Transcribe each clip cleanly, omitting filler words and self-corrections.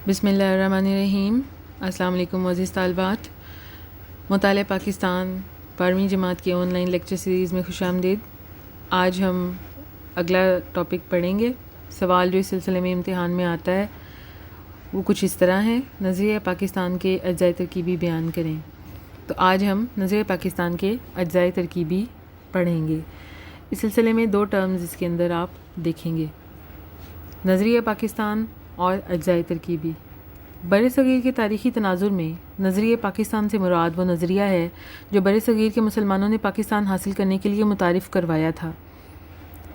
بسم اللہ الرحمن الرحیم۔ السلام علیکم عزیز طالبات، مطالعہ پاکستان 12ویں جماعت کی آن لائن لیکچر سیریز میں خوش آمدید۔ آج ہم اگلا ٹاپک پڑھیں گے۔ سوال جو اس سلسلے میں امتحان میں آتا ہے وہ کچھ اس طرح ہے: نظریہ پاکستان کے اجزائے ترکیبی بیان کریں۔ تو آج ہم نظریہ پاکستان کے اجزائے ترکیبی پڑھیں گے۔ اس سلسلے میں دو ٹرمز اس کے اندر آپ دیکھیں گے: نظریہ پاکستان اور اجزائے ترکیبی۔ بر صغیر کے تاریخی تناظر میں نظریہ پاکستان سے مراد وہ نظریہ ہے جو بر صغیر کے مسلمانوں نے پاکستان حاصل کرنے کے لیے متعارف کروایا تھا۔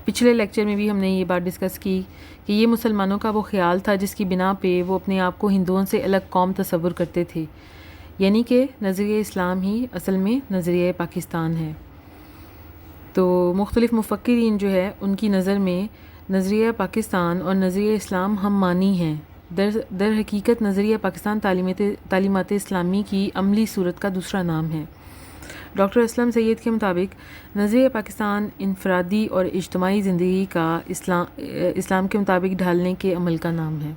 پچھلے لیکچر میں بھی ہم نے یہ بات ڈسکس کی کہ یہ مسلمانوں کا وہ خیال تھا جس کی بنا پہ وہ اپنے آپ کو ہندوؤں سے الگ قوم تصور کرتے تھے، یعنی کہ نظریہ اسلام ہی اصل میں نظریہ پاکستان ہے۔ تو مختلف مفکرین جو ہے ان کی نظر میں نظریہ پاکستان اور نظریہ اسلام ہم معنی ہیں۔ در حقیقت نظریہ پاکستان تعلیمات اسلامی کی عملی صورت کا دوسرا نام ہے۔ ڈاکٹر اسلم سید کے مطابق نظریہ پاکستان انفرادی اور اجتماعی زندگی کا اسلام کے مطابق ڈھالنے کے عمل کا نام ہے۔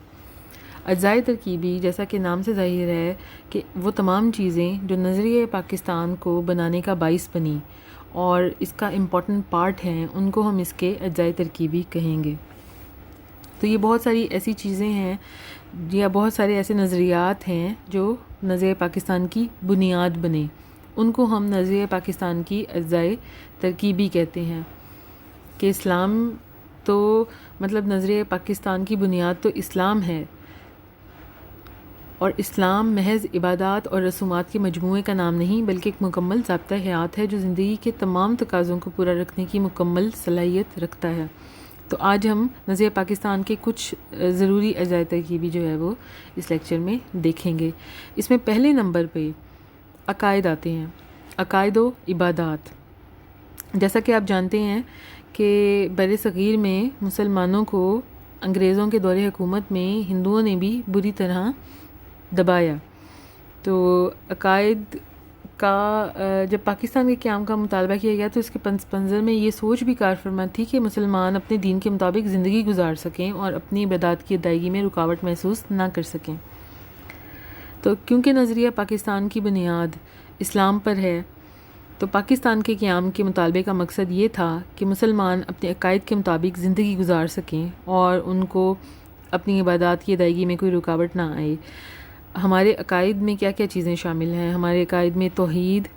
اجزائے ترکیبی، جیسا کہ نام سے ظاہر ہے کہ وہ تمام چیزیں جو نظریہ پاکستان کو بنانے کا باعث بنی اور اس کا امپورٹنٹ پارٹ ہیں، ان کو ہم اس کے اجزائے ترکیبی کہیں گے۔ تو یہ بہت ساری ایسی چیزیں ہیں یا بہت سارے ایسے نظریات ہیں جو نظریہ پاکستان کی بنیاد بنے، ان کو ہم نظریہ پاکستان کی اجزائے ترکیبی کہتے ہیں۔ کہ اسلام تو مطلب نظریہ پاکستان کی بنیاد تو اسلام ہے، اور اسلام محض عبادات اور رسومات کے مجموعے کا نام نہیں بلکہ ایک مکمل ضابطہ حیات ہے جو زندگی کے تمام تقاضوں کو پورا رکھنے کی مکمل صلاحیت رکھتا ہے۔ تو آج ہم نظریہ پاکستان کے کچھ ضروری اجزائے ترکیبی جو ہے وہ اس لیکچر میں دیکھیں گے۔ اس میں پہلے نمبر پہ عقائد آتے ہیں، عقائد و عبادات۔ جیسا کہ آپ جانتے ہیں کہ بر صغیر میں مسلمانوں کو انگریزوں کے دور حکومت میں ہندوؤں نے بھی بری طرح دبایا۔ تو عقائد کا جب پاکستان کے قیام کا مطالبہ کیا گیا تو اس کے پس منظر میں یہ سوچ بھی کار فرما تھی کہ مسلمان اپنے دین کے مطابق زندگی گزار سکیں اور اپنی عبادات کی ادائیگی میں رکاوٹ محسوس نہ کر سکیں۔ تو کیونکہ نظریہ پاکستان کی بنیاد اسلام پر ہے، تو پاکستان کے قیام کے مطالبے کا مقصد یہ تھا کہ مسلمان اپنے عقائد کے مطابق زندگی گزار سکیں اور ان کو اپنی عبادات کی ادائیگی میں کوئی رکاوٹ نہ آئے۔ ہمارے عقائد میں کیا کیا چیزیں شامل ہیں؟ ہمارے عقائد میں توحید،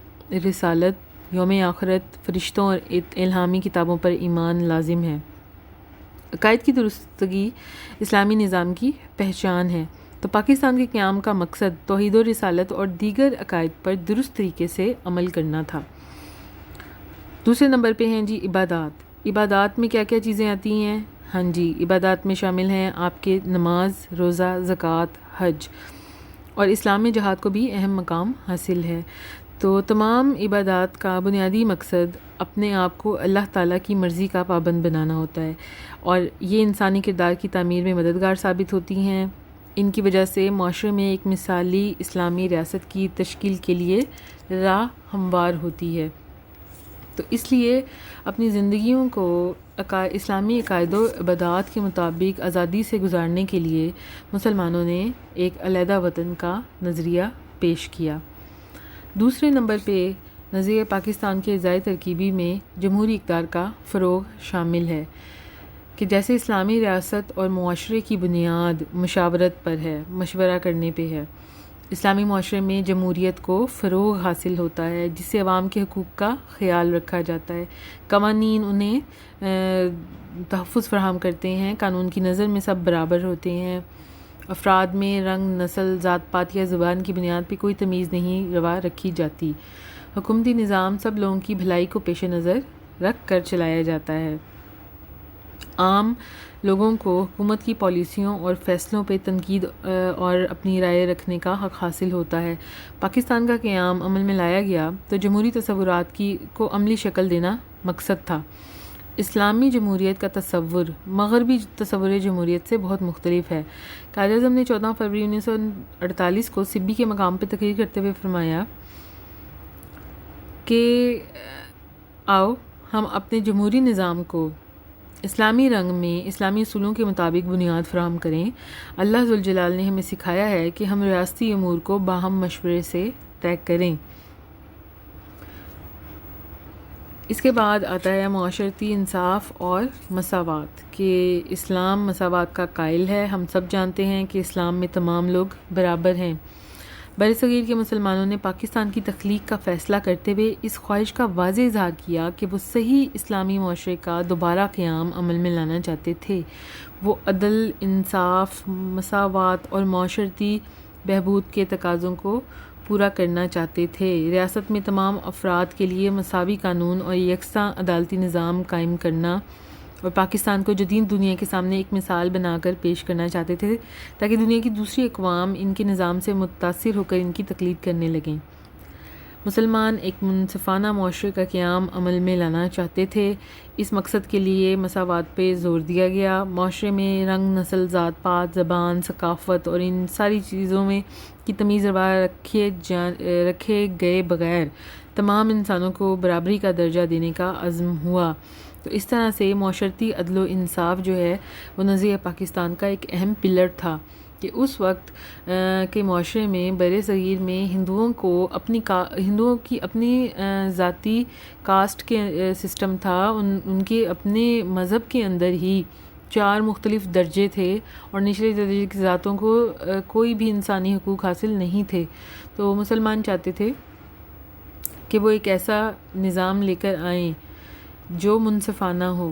رسالت، یوم آخرت، فرشتوں اور الہامی کتابوں پر ایمان لازم ہے۔ عقائد کی درستگی اسلامی نظام کی پہچان ہے۔ تو پاکستان کے قیام کا مقصد توحید و رسالت اور دیگر عقائد پر درست طریقے سے عمل کرنا تھا۔ دوسرے نمبر پہ ہیں جی عبادات۔ عبادات میں کیا کیا چیزیں آتی ہیں؟ ہاں جی، عبادات میں شامل ہیں آپ کے نماز، روزہ، زکوٰۃ، حج، اور اسلام میں جہاد کو بھی اہم مقام حاصل ہے۔ تو تمام عبادات کا بنیادی مقصد اپنے آپ کو اللہ تعالیٰ کی مرضی کا پابند بنانا ہوتا ہے، اور یہ انسانی کردار کی تعمیر میں مددگار ثابت ہوتی ہیں۔ ان کی وجہ سے معاشرے میں ایک مثالی اسلامی ریاست کی تشکیل کے لیے راہ ہموار ہوتی ہے۔ تو اس لیے اپنی زندگیوں کو اسلامی عقائد و عبادات کے مطابق آزادی سے گزارنے کے لیے مسلمانوں نے ایک علیحدہ وطن کا نظریہ پیش کیا۔ دوسرے نمبر پہ نظریہ پاکستان کے اجزائے ترکیبی میں جمہوری اقدار کا فروغ شامل ہے، کہ جیسے اسلامی ریاست اور معاشرے کی بنیاد مشاورت پر ہے، مشورہ کرنے پہ ہے، اسلامی معاشرے میں جمہوریت کو فروغ حاصل ہوتا ہے جس سے عوام کے حقوق کا خیال رکھا جاتا ہے، قوانین انہیں تحفظ فراہم کرتے ہیں، قانون کی نظر میں سب برابر ہوتے ہیں، افراد میں رنگ، نسل، ذات پات یا زبان کی بنیاد پہ کوئی تمیز نہیں روا رکھی جاتی، حکومتی نظام سب لوگوں کی بھلائی کو پیش نظر رکھ کر چلایا جاتا ہے، عام لوگوں کو حکومت کی پالیسیوں اور فیصلوں پہ تنقید اور اپنی رائے رکھنے کا حق حاصل ہوتا ہے۔ پاکستان کا قیام عمل میں لایا گیا تو جمہوری تصورات کو عملی شکل دینا مقصد تھا۔ اسلامی جمہوریت کا تصور مغربی تصور جمہوریت سے بہت مختلف ہے۔ قائد اعظم نے 14 فروری 1948 کو سبی کے مقام پہ تقریر کرتے ہوئے فرمایا کہ آؤ ہم اپنے جمہوری نظام کو اسلامی رنگ میں اسلامی اصولوں کے مطابق بنیاد فراہم کریں۔ اللہ ذوالجلال نے ہمیں سکھایا ہے کہ ہم ریاستی امور کو باہم مشورے سے طے کریں۔ اس کے بعد آتا ہے معاشرتی انصاف اور مساوات، کہ اسلام مساوات کا قائل ہے۔ ہم سب جانتے ہیں کہ اسلام میں تمام لوگ برابر ہیں۔ برصغیر کے مسلمانوں نے پاکستان کی تخلیق کا فیصلہ کرتے ہوئے اس خواہش کا واضح اظہار کیا کہ وہ صحیح اسلامی معاشرے کا دوبارہ قیام عمل میں لانا چاہتے تھے۔ وہ عدل، انصاف، مساوات اور معاشرتی بہبود کے تقاضوں کو پورا کرنا چاہتے تھے۔ ریاست میں تمام افراد کے لیے مساوی قانون اور یکساں عدالتی نظام قائم کرنا، اور پاکستان کو جدید دنیا کے سامنے ایک مثال بنا کر پیش کرنا چاہتے تھے تاکہ دنیا کی دوسری اقوام ان کے نظام سے متاثر ہو کر ان کی تقلید کرنے لگیں۔ مسلمان ایک منصفانہ معاشرے کا قیام عمل میں لانا چاہتے تھے۔ اس مقصد کے لیے مساوات پہ زور دیا گیا۔ معاشرے میں رنگ، نسل، ذات پات، زبان، ثقافت اور ان ساری چیزوں میں کی تمیز روا رکھے گئے بغیر تمام انسانوں کو برابری کا درجہ دینے کا عزم ہوا۔ تو اس طرح سے معاشرتی عدل و انصاف جو ہے وہ نظریہ پاکستان کا ایک اہم پلر تھا، کہ اس وقت کے معاشرے میں بر صغیر میں ہندوؤں کی اپنی ذاتی کاسٹ کے سسٹم تھا۔ ان کے اپنے مذہب کے اندر ہی 4 مختلف درجے تھے، اور نچلے درجے کی ذاتوں کو کوئی بھی انسانی حقوق حاصل نہیں تھے۔ تو مسلمان چاہتے تھے کہ وہ ایک ایسا نظام لے کر آئیں جو منصفانہ ہو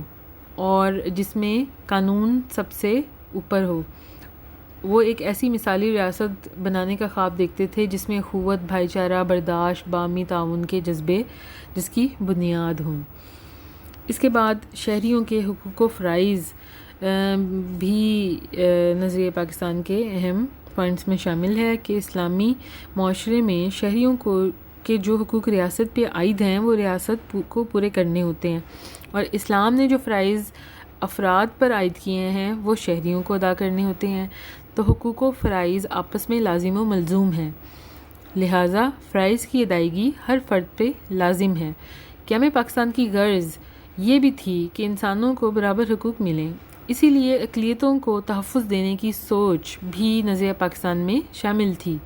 اور جس میں قانون سب سے اوپر ہو۔ وہ ایک ایسی مثالی ریاست بنانے کا خواب دیکھتے تھے جس میں اخوت، بھائی چارہ، برداشت، باہمی تعاون کے جذبے جس کی بنیاد ہوں۔ اس کے بعد شہریوں کے حقوق و فرائض بھی نظریہ پاکستان کے اہم پوائنٹس میں شامل ہے، کہ اسلامی معاشرے میں شہریوں کو کہ جو حقوق ریاست پہ عائد ہیں وہ ریاست کو پورے کرنے ہوتے ہیں، اور اسلام نے جو فرائض افراد پر عائد کیے ہیں وہ شہریوں کو ادا کرنے ہوتے ہیں۔ تو حقوق و فرائض آپس میں لازم و ملزوم ہیں، لہٰذا فرائض کی ادائیگی ہر فرد پہ لازم ہے۔ قیام پاکستان کی غرض یہ بھی تھی کہ انسانوں کو برابر حقوق ملیں، اسی لیے اقلیتوں کو تحفظ دینے کی سوچ بھی نظریہ پاکستان میں شامل تھی۔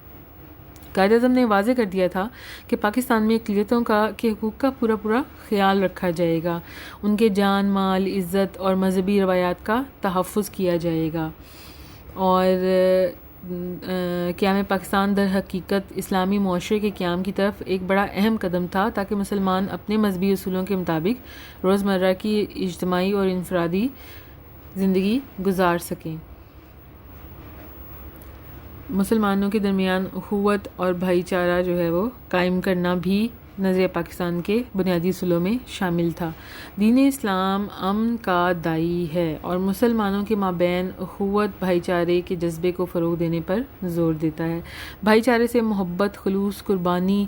قائد اعظم نے واضح کر دیا تھا کہ پاکستان میں اقلیتوں کے حقوق کا پورا خیال رکھا جائے گا، ان کے جان، مال، عزت اور مذہبی روایات کا تحفظ کیا جائے گا۔ اور قیام پاکستان در حقیقت اسلامی معاشرے کے قیام کی طرف ایک بڑا اہم قدم تھا، تاکہ مسلمان اپنے مذہبی اصولوں کے مطابق روزمرہ کی اجتماعی اور انفرادی زندگی گزار سکیں۔ مسلمانوں کے درمیان اخوت اور بھائی چارہ جو ہے وہ قائم کرنا بھی نظریہ پاکستان کے بنیادی اصولوں میں شامل تھا۔ دین اسلام امن کا داعی ہے اور مسلمانوں کے مابین اخوت، بھائی چارے کے جذبے کو فروغ دینے پر زور دیتا ہے۔ بھائی چارے سے محبت، خلوص، قربانی،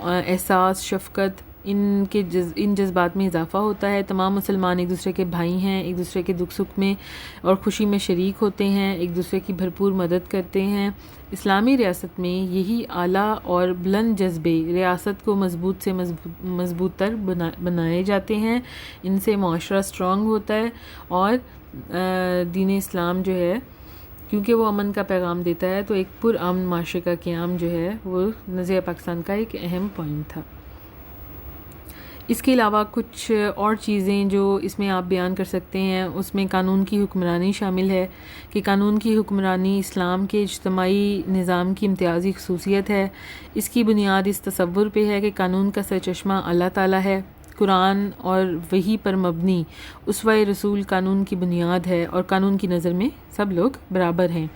احساس، شفقت، ان جذبات میں اضافہ ہوتا ہے۔ تمام مسلمان ایک دوسرے کے بھائی ہیں، ایک دوسرے کے دکھ سکھ میں اور خوشی میں شریک ہوتے ہیں، ایک دوسرے کی بھرپور مدد کرتے ہیں۔ اسلامی ریاست میں یہی اعلیٰ اور بلند جذبے ریاست کو مضبوط سے مضبوط تر بنائے جاتے ہیں، ان سے معاشرہ اسٹرانگ ہوتا ہے، اور دین اسلام جو ہے کیونکہ وہ امن کا پیغام دیتا ہے، تو ایک پرامن معاشرے کا قیام جو ہے وہ نظریہ پاکستان کا ایک اہم پوائنٹ تھا۔ اس کے علاوہ کچھ اور چیزیں جو اس میں آپ بیان کر سکتے ہیں، اس میں قانون کی حکمرانی شامل ہے، کہ قانون کی حکمرانی اسلام کے اجتماعی نظام کی امتیازی خصوصیت ہے۔ اس کی بنیاد اس تصور پہ ہے کہ قانون کا سرچشمہ اللہ تعالیٰ ہے۔ قرآن اور وحی پر مبنی اسوہ رسول قانون کی بنیاد ہے، اور قانون کی نظر میں سب لوگ برابر ہیں۔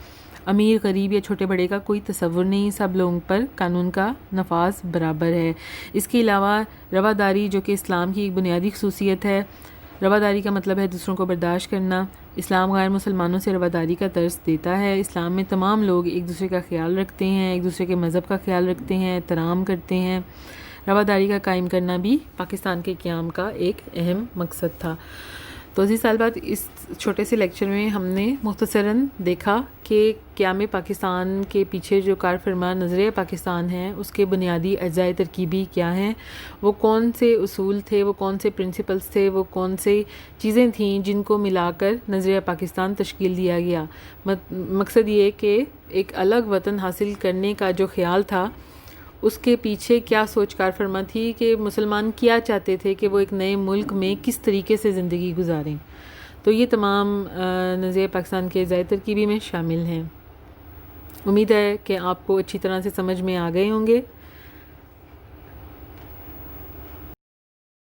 امیر، غریب یا چھوٹے بڑے کا کوئی تصور نہیں، سب لوگوں پر قانون کا نفاذ برابر ہے۔ اس کے علاوہ رواداری جو کہ اسلام کی ایک بنیادی خصوصیت ہے۔ رواداری کا مطلب ہے دوسروں کو برداشت کرنا۔ اسلام غیر مسلمانوں سے رواداری کا درس دیتا ہے۔ اسلام میں تمام لوگ ایک دوسرے کا خیال رکھتے ہیں، ایک دوسرے کے مذہب کا خیال رکھتے ہیں، احترام کرتے ہیں۔ رواداری کا قائم کرنا بھی پاکستان کے قیام کا ایک اہم مقصد تھا۔ تو عزیز طالبات، اس چھوٹے سے لیکچر میں ہم نے مختصراً دیکھا کہ قیام پاکستان کے پیچھے جو کار فرما نظریہ پاکستان ہے اس کے بنیادی اجزائے ترکیبی کیا ہیں، وہ کون سے اصول تھے، وہ کون سے پرنسپلز تھے، وہ کون سے چیزیں تھیں جن کو ملا کر نظریہ پاکستان تشکیل دیا گیا۔ مقصد یہ کہ ایک الگ وطن حاصل کرنے کا جو خیال تھا اس کے پیچھے کیا سوچ کار فرما تھی کہ مسلمان کیا چاہتے تھے کہ وہ ایک نئے ملک میں کس طریقے سے زندگی گزاریں۔ تو یہ تمام نظریہ پاکستان کے اجزائے ترکیبی میں شامل ہیں۔ امید ہے کہ آپ کو اچھی طرح سے سمجھ میں آ گئے ہوں گے۔